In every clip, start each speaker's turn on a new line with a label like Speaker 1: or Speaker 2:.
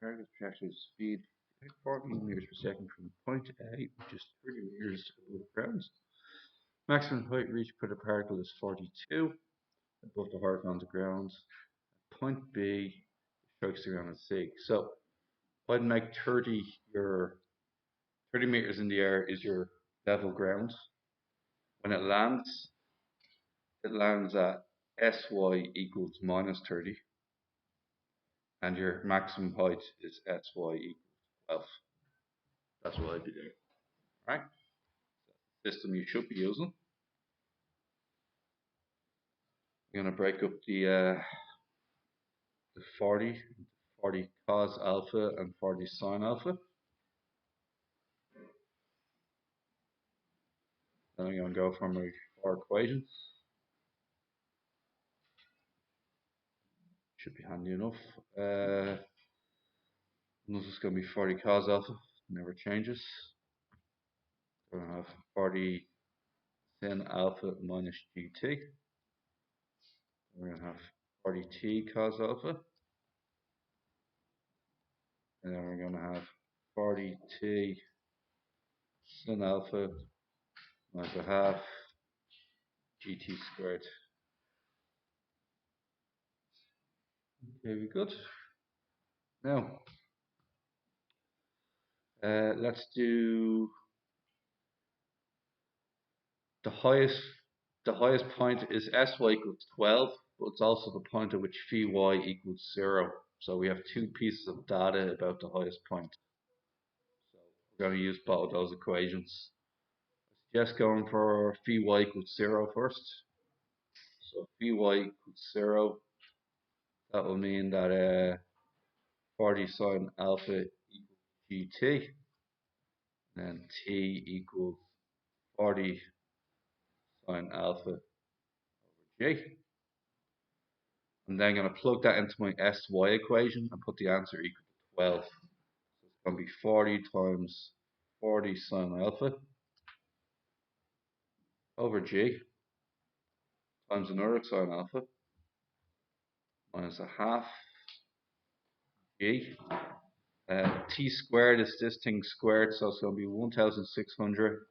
Speaker 1: target projectile speed 14 meters per second from point A, which is 30 meters above the ground. Maximum height reached per the particle is 42 above the horizontal ground. Point B strikes the ground at C. So I'd make 30 meters in the air is your level ground. When it lands at SY equals minus 30, and your maximum height is SY equals 12. That's what I'd be doing. Right? System you should be using. I'm going to break up the 40 cos alpha and 40 sine alpha. Then I'm going to go for my four equations. Should be handy enough. This is going to be 40 cos alpha, never changes. We're going to have 40 sin alpha minus gt. We're going to have 40 t cos alpha. And then we're going to have 40 t sin alpha minus a half gt squared. Very good. Now, let's do the highest. The highest point is sy equals 12, but it's also the point at which phi y equals 0. So we have two pieces of data about the highest point. So we're going to use both of those equations. Just going for phi y equals 0 first. So phi y equals 0. That will mean that 40 sine alpha equals gt, and t equals 40 sine alpha over g. I'm then going to plug that into my sy equation and put the answer equal to 12. So it's going to be 40 times 40 sine alpha over g times another sine alpha minus a half g. T squared is this thing squared, so it's going to be 1600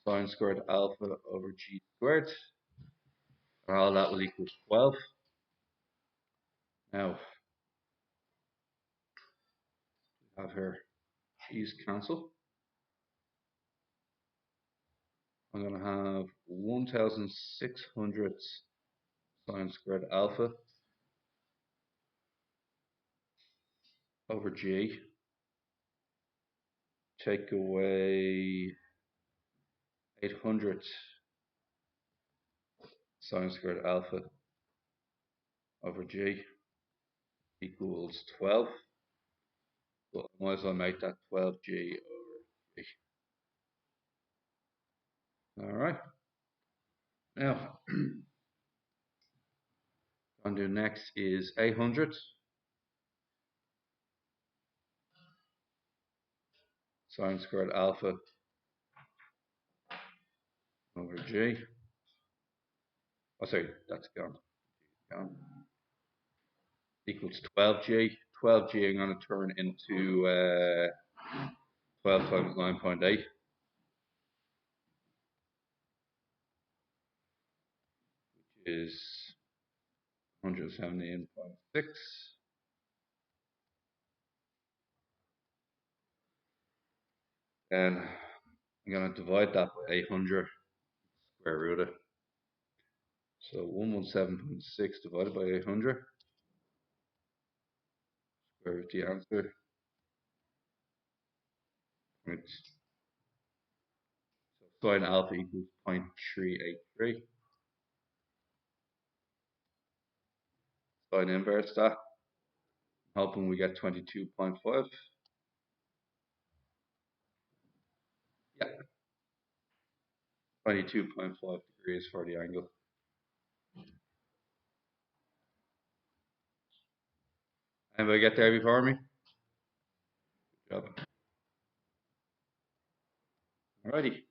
Speaker 1: sine squared alpha over g squared. And all that will equal 12. Now, we have here g's cancel. I'm going to have 1600 sine squared alpha over g. Take away 800 sine squared alpha over g equals 12. But I might as well make that 12g over g. Alright. Now, what I'm going to do next is 800 sine squared alpha over g. Oh, sorry, that's gone. Equals 12g. 12g I'm going to turn into 12 times 9.8. Which is 117.6. And I'm going to divide that by 800, square root it. So 117.6 divided by 800, square root the answer. So sine alpha equals 0.383. Sine inverse that. Hoping we get 22.5. Yeah, 22.5 degrees for the angle. Anybody get there before me? Good job. Alrighty.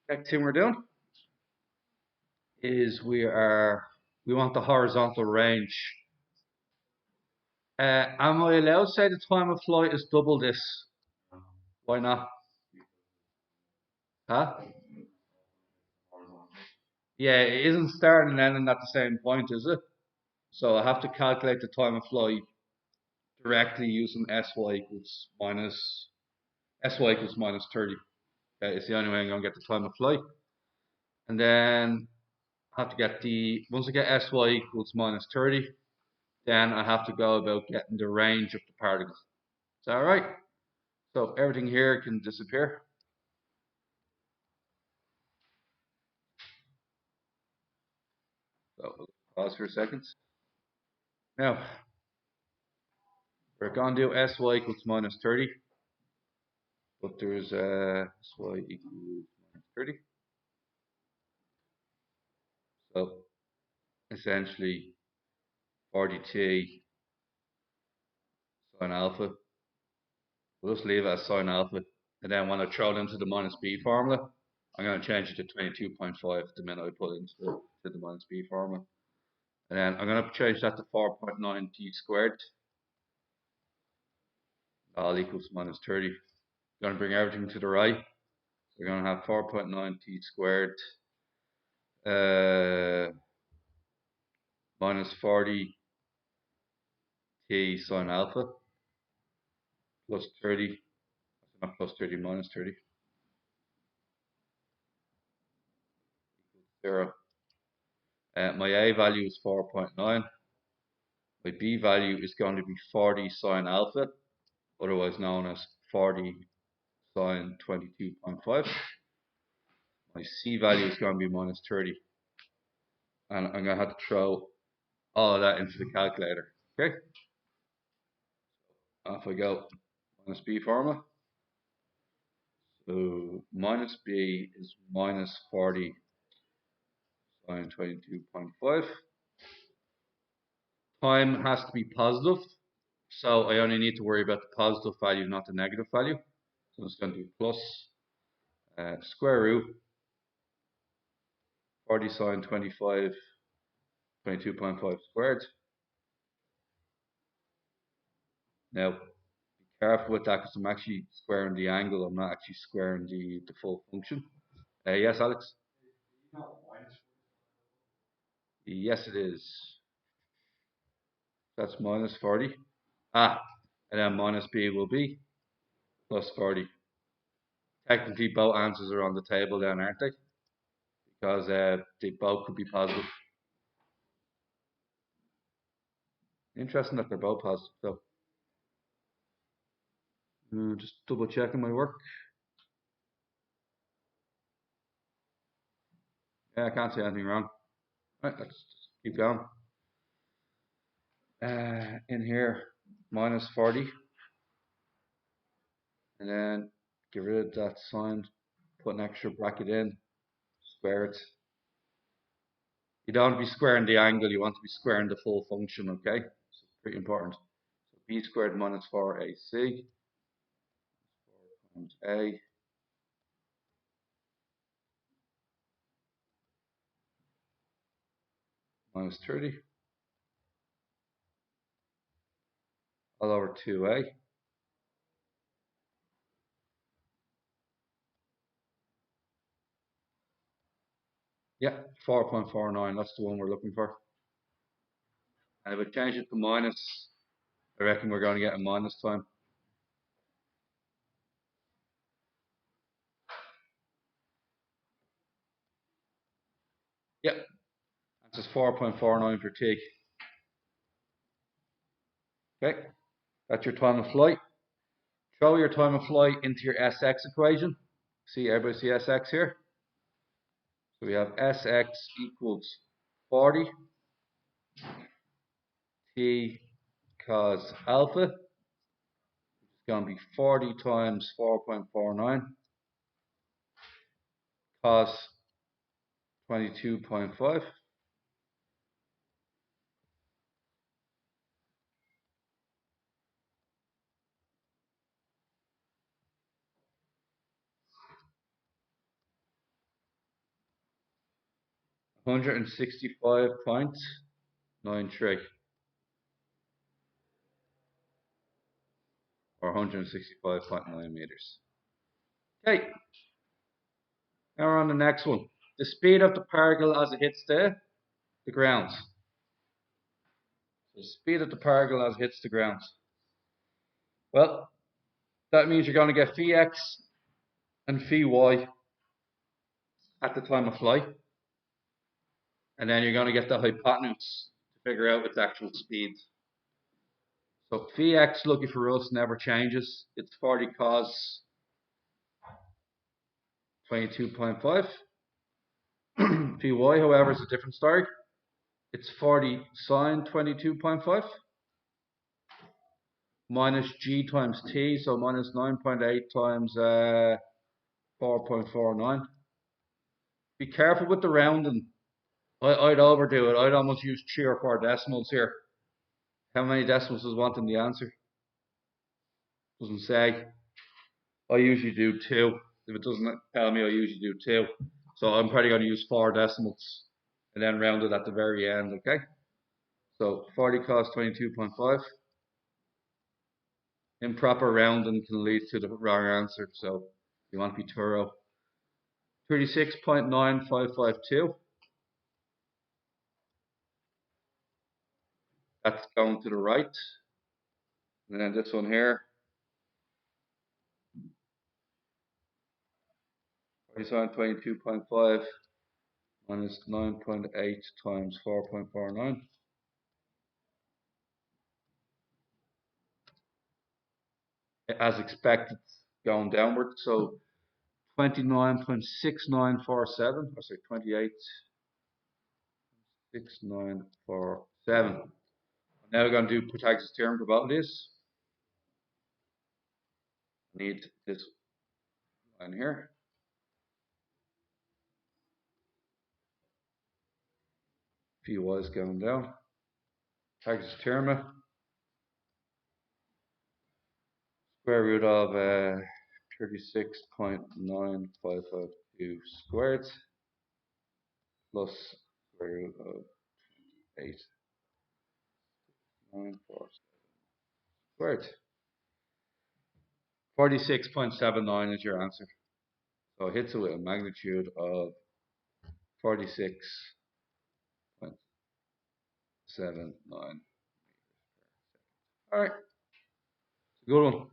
Speaker 1: Next thing we're doing is we want the horizontal range Am I allowed to say the time of flight is double this? Why not? Huh? Yeah, it isn't starting and ending at the same point, is it? So I have to calculate the time of flight directly using sy equals minus 30. Okay, it's the only way I'm going to get the time of flight. And then I have to get once I get sy equals minus 30, then I have to go about getting the range of the particles. Is that alright? So everything here can disappear. So we'll pause for a second. Now, we're going to do sy equals minus 30, but there's sy equals minus 30. So essentially 40t sine alpha. We'll just leave it as sine alpha. And then when I throw it into the minus b formula, I'm going to change it to 22.5 the minute I put it into the minus b formula. And then I'm going to change that to 4.9 t squared, all equals minus 30. I'm going to bring everything to the right. So we're going to have 4.9 t squared minus 40 t sine alpha plus 30, not plus 30, minus 30, equals 0. My a value is 4.9. My b value is going to be 40 sine alpha, otherwise known as 40 sine 22.5. My c value is going to be minus 30. And I'm going to have to throw all of that into the calculator. Okay? Off I go. Minus b formula. So minus b is minus 40 sine 22.5. Time has to be positive. So I only need to worry about the positive value, not the negative value. So it's going to be plus square root 40 sine 22.5 squared. Now, be careful with that because I'm actually squaring the angle. I'm not actually squaring the full function. Yes, Alex? Yes, it is. That's minus 40. And then minus b will be plus 40. Technically, both answers are on the table then, aren't they? Because they both could be positive. Interesting that they're both positive. So, just double checking my work. Yeah, I can't see anything wrong. Right, let's just keep going. In here, minus 40. And then get rid of that sign, put an extra bracket in, square it. You don't want to be squaring the angle, you want to be squaring the full function, okay? So pretty important. So b squared minus 4ac, 4 times a, minus 30, all over 2a. Yeah, 4.49, that's the one we're looking for. And if I change it to minus, I reckon we're going to get a minus time. Yep, that's just 4.49 for t. Okay, that's your time of flight. Throw your time of flight into your Sx equation. See, everybody see Sx here? So we have Sx equals 40 t cos alpha. It's going to be 40 times 4.49 cos 22.5. $165.93. or 165.9 meters. Okay, now we're on the next one. The speed of the particle as it hits the ground. The speed of the particle as it hits the ground. Well, that means you're going to get phi x and phi y at the time of flight, and then you're going to get the hypotenuse to figure out its actual speed. So phi x, lucky for us, never changes. It's 40 cos 22.5. Phi y, however, is a different story. It's 40 sine 22.5 minus g times t, so minus 9.8 times 4.49. Be careful with the rounding. I'd overdo it. I'd almost use 3 or 4 decimals here. How many decimals is wanting the answer? Doesn't say. I usually do 2. If it doesn't tell me, I usually do 2. So I'm probably going to use 4 decimals and then round it at the very end, okay? So 40 cos 22.5. Improper rounding can lead to the wrong answer, so you want to be thorough. 36.9552. That's going to the right. And then this one here. 22.5 minus 9.8 times 4.49. As expected, going downward. So 29.6947, or say 28.6947. Now we're going to do Pythagoras' theorem for both of these. Need this line here. Phi is going down. Pythagoras' theorem. Square root of 36.9552 squared plus square root of 8.947 squared. 46.79 is your answer. So it hits it with a magnitude of 46.79. Alright, good one.